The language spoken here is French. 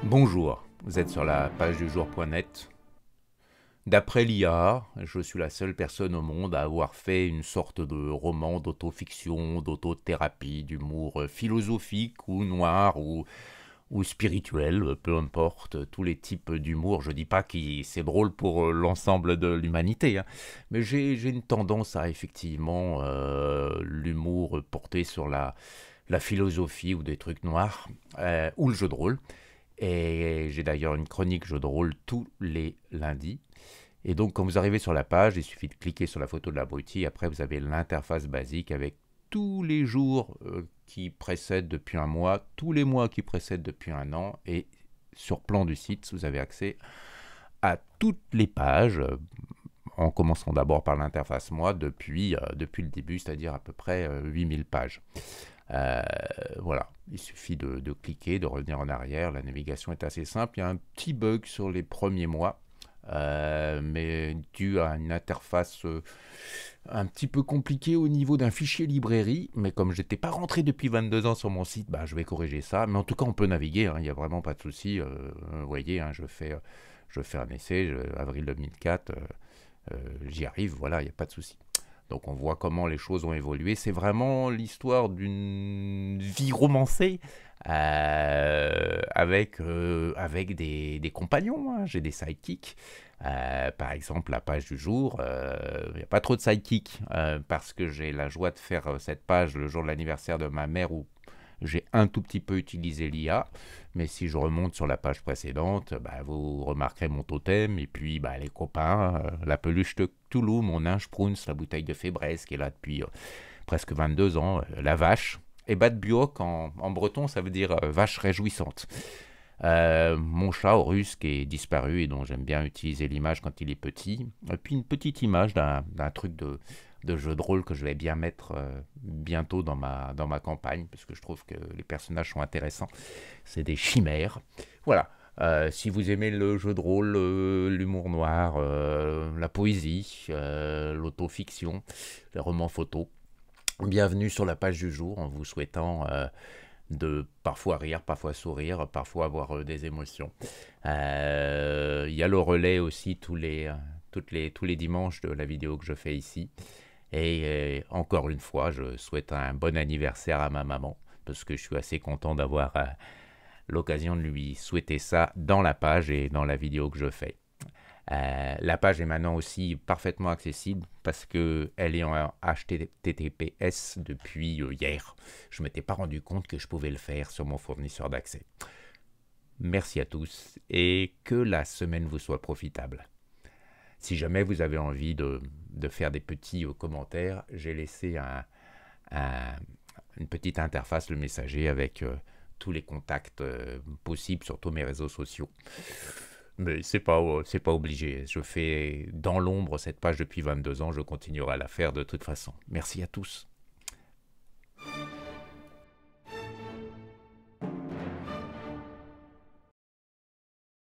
Bonjour, vous êtes sur la page du jour.net. D'après l'IA, je suis la seule personne au monde à avoir fait une sorte de roman d'autofiction, d'autothérapie, d'humour philosophique ou noir ou spirituel, peu importe, tous les types d'humour. Je dis pas que c'est drôle pour l'ensemble de l'humanité, hein, mais j'ai une tendance à effectivement l'humour porté sur la philosophie ou des trucs noirs, ou le jeu de rôle. Et j'ai d'ailleurs une chronique jeu de rôle tous les lundis. Et donc, quand vous arrivez sur la page, il suffit de cliquer sur la photo de l'abruti. Après, vous avez l'interface basique avec tous les jours qui précèdent depuis un mois, tous les mois qui précèdent depuis un an. Et sur plan du site, vous avez accès à toutes les pages, en commençant d'abord par l'interface moi, depuis le début, c'est-à-dire à peu près 8000 pages. Euh, voilà, il suffit de cliquer, de revenir en arrière. La navigation est assez simple. Il y a un petit bug sur les premiers mois, mais dû à une interface un petit peu compliquée au niveau d'un fichier librairie. Mais comme j'étais pas rentré depuis 22 ans sur mon site, bah, je vais corriger ça. Mais en tout cas, on peut naviguer, hein, il n'y a vraiment pas de souci. Vous voyez, hein, je fais un essai, avril 2004, j'y arrive, voilà, il n'y a pas de souci. Donc on voit comment les choses ont évolué. C'est vraiment l'histoire d'une vie romancée avec des compagnons, hein. J'ai des sidekicks. Par exemple, la page du jour, il n'y a pas trop de sidekicks parce que j'ai la joie de faire cette page le jour de l'anniversaire de ma mère où j'ai un tout petit peu utilisé l'IA, mais si je remonte sur la page précédente, bah, vous remarquerez mon totem, et puis bah, les copains, la peluche de Cthulhu, mon nain Spruns, la bouteille de Fébreze qui est là depuis presque 22 ans, la vache, et Bad Buok en breton, ça veut dire vache réjouissante. Mon chat Horus qui est disparu et dont j'aime bien utiliser l'image quand il est petit. Et puis une petite image d'un truc de jeu de rôle que je vais bien mettre bientôt dans ma campagne parce que je trouve que les personnages sont intéressants. C'est des chimères. Voilà. Si vous aimez le jeu de rôle, l'humour noir, la poésie, l'autofiction, les romans photos, bienvenue sur la page du jour en vous souhaitant de parfois rire, parfois sourire, parfois avoir des émotions. Il y a le relais aussi tous les dimanches de la vidéo que je fais ici. Et encore une fois, je souhaite un bon anniversaire à ma maman, parce que je suis assez content d'avoir l'occasion de lui souhaiter ça dans la page et dans la vidéo que je fais. La page est maintenant aussi parfaitement accessible parce qu'elle est en HTTPS depuis hier. Je ne m'étais pas rendu compte que je pouvais le faire sur mon fournisseur d'accès. Merci à tous et que la semaine vous soit profitable. Si jamais vous avez envie de faire des petits commentaires, j'ai laissé un, une petite interface, le messager, avec tous les contacts possibles sur tous mes réseaux sociaux. Mais c'est pas obligé. Je fais dans l'ombre cette page depuis 22 ans, je continuerai à la faire de toute façon. Merci à tous.